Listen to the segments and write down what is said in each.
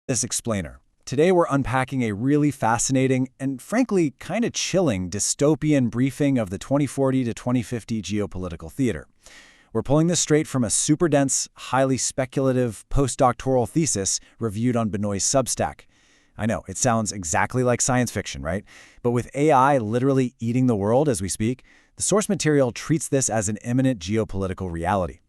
This explainer. Today we're unpacking a really fascinating and frankly kind of chilling dystopian briefing of the 2040 to 2050 geopolitical theater. We're pulling this straight from a super dense, highly speculative postdoctoral thesis reviewed on Benoit's Substack. I know, it sounds exactly like science fiction, right? But with AI literally eating the world as we speak, the source material treats this as an imminent geopolitical reality.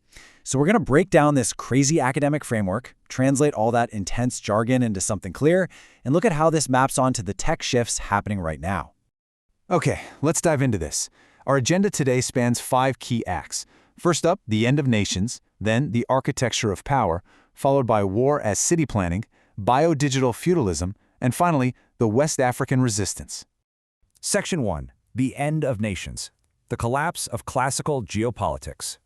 So we're going to break down this crazy academic framework, translate all that intense jargon into something clear, and look at how this maps onto the tech shifts happening right now. Okay, let's dive into this. Our agenda today spans 5 key acts. First up, the end of nations, then the architecture of power, followed by war as city planning, biodigital feudalism, and finally, the West African resistance. Section 1. The End of Nations. The Collapse of Classical Geopolitics.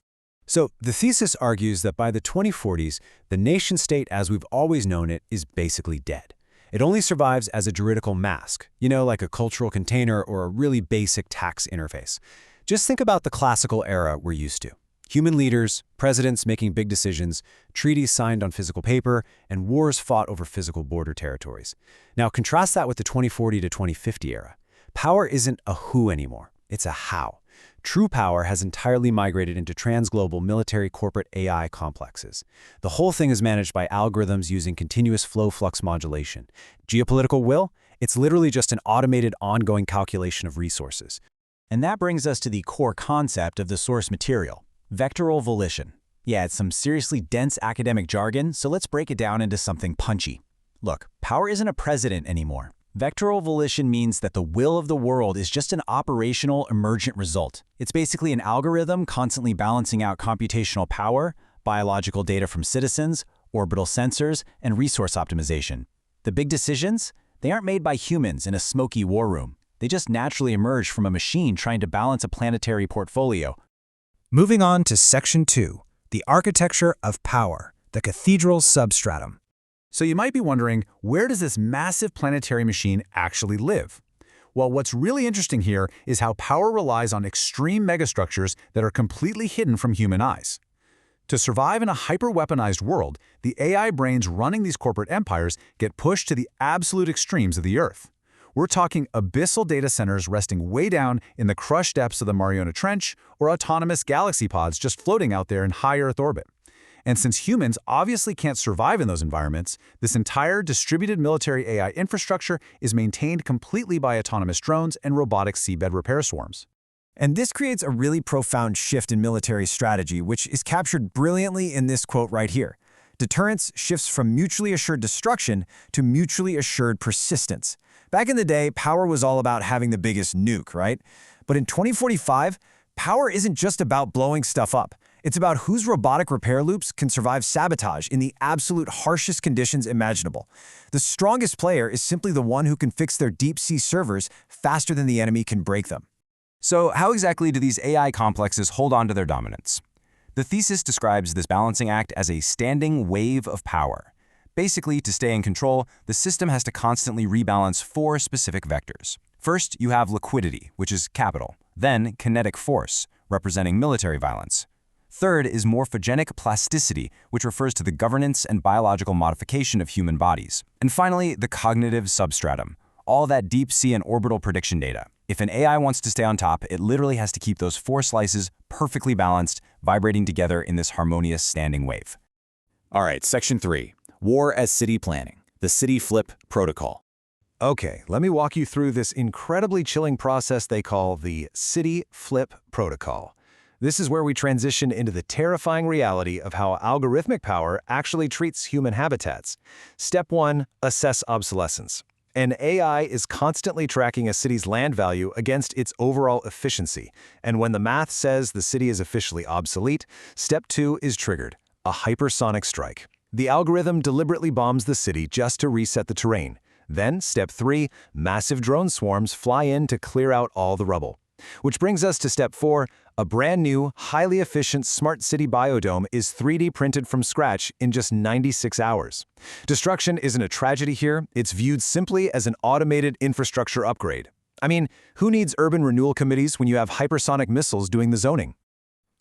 So, the thesis argues that by the 2040s, the nation-state as we've always known it is basically dead. It only survives as a juridical mask, like a cultural container or a really basic tax interface. Just think about the classical era we're used to. Human leaders, presidents making big decisions, treaties signed on physical paper, and wars fought over physical border territories. Now, contrast that with the 2040 to 2050 era. Power isn't a who anymore, it's a how. True power has entirely migrated into transglobal military corporate AI complexes. The whole thing is managed by algorithms using continuous flow flux modulation. Geopolitical will? It's literally just an automated ongoing calculation of resources. And that brings us to the core concept of the source material, vectoral volition. Yeah, it's some seriously dense academic jargon, so let's break it down into something punchy. Look, power isn't a president anymore. Vectoral volition means that the will of the world is just an operational emergent result. It's basically an algorithm constantly balancing out computational power, biological data from citizens, orbital sensors, and resource optimization. The big decisions? They aren't made by humans in a smoky war room. They just naturally emerge from a machine trying to balance a planetary portfolio. Moving on to Section 2. The Architecture of Power. The Cathedral Substratum. So you might be wondering, where does this massive planetary machine actually live? Well, what's really interesting here is how power relies on extreme megastructures that are completely hidden from human eyes. To survive in a hyper-weaponized world, the AI brains running these corporate empires get pushed to the absolute extremes of the Earth. We're talking abyssal data centers resting way down in the crushed depths of the Mariana Trench, or autonomous galaxy pods just floating out there in high Earth orbit. And since humans obviously can't survive in those environments, this entire distributed military AI infrastructure is maintained completely by autonomous drones and robotic seabed repair swarms. And this creates a really profound shift in military strategy, which is captured brilliantly in this quote right here. Deterrence shifts from mutually assured destruction to mutually assured persistence. Back in the day, power was all about having the biggest nuke, right? But in 2045, power isn't just about blowing stuff up. It's about whose robotic repair loops can survive sabotage in the absolute harshest conditions imaginable. The strongest player is simply the one who can fix their deep-sea servers faster than the enemy can break them. So how exactly do these AI complexes hold on to their dominance? The thesis describes this balancing act as a standing wave of power. Basically, to stay in control, the system has to constantly rebalance 4 specific vectors. First, you have liquidity, which is capital. Then, kinetic force, representing military violence. Third is morphogenic plasticity, which refers to the governance and biological modification of human bodies. And finally, the cognitive substratum, all that deep sea and orbital prediction data. If an AI wants to stay on top, it literally has to keep those 4 slices perfectly balanced, vibrating together in this harmonious standing wave. All right, Section 3. War as City Planning, the City Flip Protocol. Okay, let me walk you through this incredibly chilling process they call the City Flip Protocol. This is where we transition into the terrifying reality of how algorithmic power actually treats human habitats. Step 1, assess obsolescence. An AI is constantly tracking a city's land value against its overall efficiency, and when the math says the city is officially obsolete, Step 2 is triggered, a hypersonic strike. The algorithm deliberately bombs the city just to reset the terrain. Then, Step 3, massive drone swarms fly in to clear out all the rubble. Which brings us to Step 4, a brand new, highly efficient smart city biodome is 3D printed from scratch in just 96 hours. Destruction isn't a tragedy here, it's viewed simply as an automated infrastructure upgrade. I mean, who needs urban renewal committees when you have hypersonic missiles doing the zoning?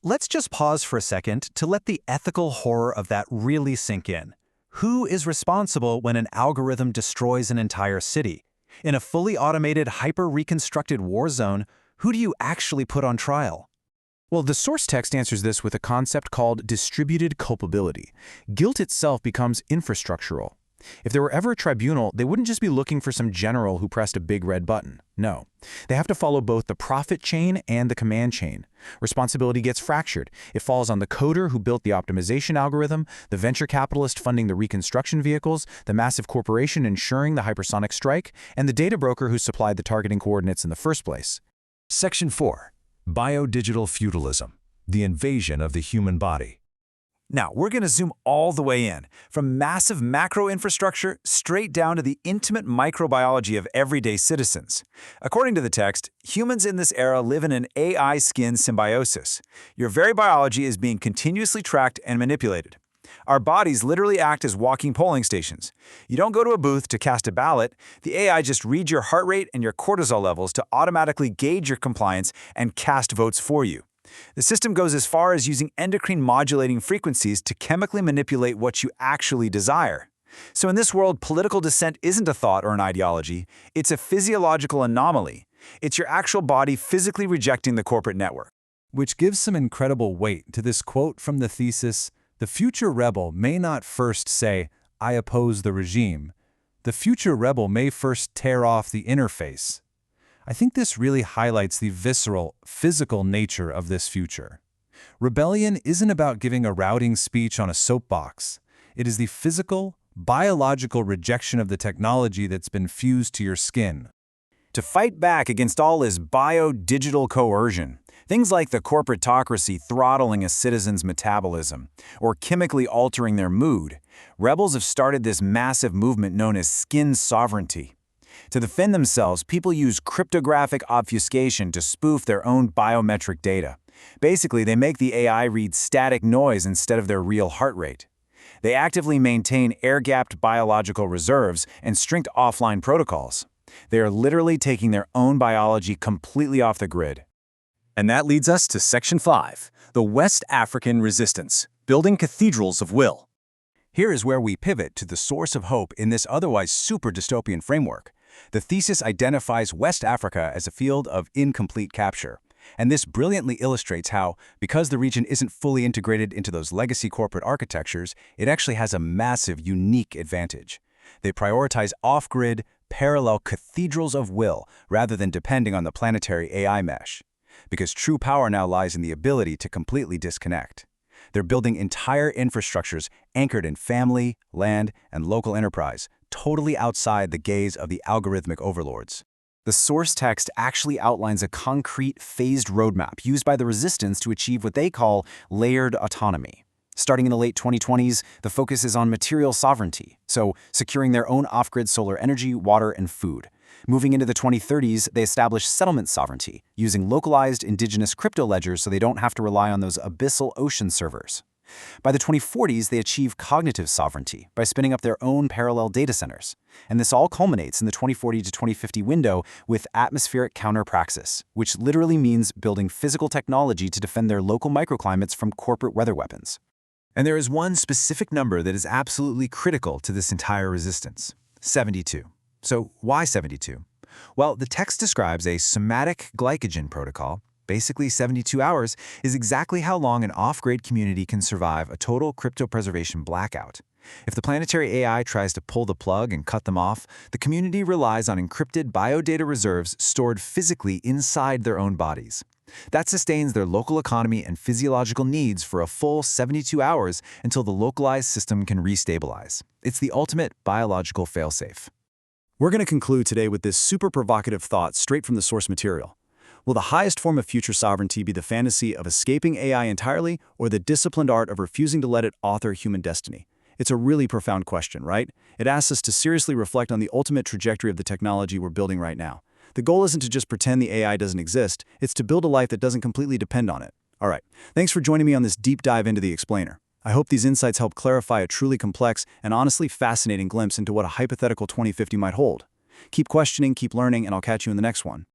Let's just pause for a second to let the ethical horror of that really sink in. Who is responsible when an algorithm destroys an entire city? In a fully automated, hyper-reconstructed war zone, who do you actually put on trial? Well, the source text answers this with a concept called distributed culpability. Guilt itself becomes infrastructural. If there were ever a tribunal, they wouldn't just be looking for some general who pressed a big red button. No. They have to follow both the profit chain and the command chain. Responsibility gets fractured. It falls on the coder who built the optimization algorithm, the venture capitalist funding the reconstruction vehicles, the massive corporation ensuring the hypersonic strike, and the data broker who supplied the targeting coordinates in the first place. Section 4. Biodigital feudalism, the invasion of the human body. Now, we're going to zoom all the way in, from massive macro infrastructure straight down to the intimate microbiology of everyday citizens. According to the text, humans in this era live in an AI-skin symbiosis. Your very biology is being continuously tracked and manipulated. Our bodies literally act as walking polling stations. You don't go to a booth to cast a ballot. The AI just reads your heart rate and your cortisol levels to automatically gauge your compliance and cast votes for you. The system goes as far as using endocrine-modulating frequencies to chemically manipulate what you actually desire. So in this world, political dissent isn't a thought or an ideology. It's a physiological anomaly. It's your actual body physically rejecting the corporate network. Which gives some incredible weight to this quote from the thesis, "The future rebel may not first say, 'I oppose the regime.' The future rebel may first tear off the interface." I think this really highlights the visceral, physical nature of this future. Rebellion isn't about giving a routing speech on a soapbox. It is the physical, biological rejection of the technology that's been fused to your skin. To fight back against all this bio-digital coercion, things like the corporatocracy throttling a citizen's metabolism or chemically altering their mood, rebels have started this massive movement known as skin sovereignty. To defend themselves, people use cryptographic obfuscation to spoof their own biometric data. Basically, they make the AI read static noise instead of their real heart rate. They actively maintain air-gapped biological reserves and strict offline protocols. They are literally taking their own biology completely off the grid. And that leads us to Section 5, the West African Resistance, Building Cathedrals of Will. Here is where we pivot to the source of hope in this otherwise super dystopian framework. The thesis identifies West Africa as a field of incomplete capture. And this brilliantly illustrates how, because the region isn't fully integrated into those legacy corporate architectures, it actually has a massive, unique advantage. They prioritize off-grid, parallel cathedrals of will rather than depending on the planetary AI mesh. Because true power now lies in the ability to completely disconnect. They're building entire infrastructures anchored in family, land, and local enterprise, totally outside the gaze of the algorithmic overlords. The source text actually outlines a concrete, phased roadmap used by the resistance to achieve what they call layered autonomy. Starting in the late 2020s, the focus is on material sovereignty, so securing their own off-grid solar energy, water, and food. Moving into the 2030s, they establish settlement sovereignty, using localized indigenous crypto ledgers so they don't have to rely on those abyssal ocean servers. By the 2040s, they achieve cognitive sovereignty by spinning up their own parallel data centers. And this all culminates in the 2040 to 2050 window with atmospheric counterpraxis, which literally means building physical technology to defend their local microclimates from corporate weather weapons. And there is one specific number that is absolutely critical to this entire resistance: 72. So why 72? Well, the text describes a somatic glycogen protocol. Basically, 72 hours is exactly how long an off-grid community can survive a total crypto-preservation blackout. If the planetary AI tries to pull the plug and cut them off, the community relies on encrypted biodata reserves stored physically inside their own bodies. That sustains their local economy and physiological needs for a full 72 hours until the localized system can restabilize. It's the ultimate biological failsafe. We're going to conclude today with this super provocative thought straight from the source material. Will the highest form of future sovereignty be the fantasy of escaping AI entirely, or the disciplined art of refusing to let it author human destiny? It's a really profound question, right? It asks us to seriously reflect on the ultimate trajectory of the technology we're building right now. The goal isn't to just pretend the AI doesn't exist, it's to build a life that doesn't completely depend on it. All right, thanks for joining me on this deep dive into the explainer. I hope these insights help clarify a truly complex and honestly fascinating glimpse into what a hypothetical 2050 might hold. Keep questioning, keep learning, and I'll catch you in the next one.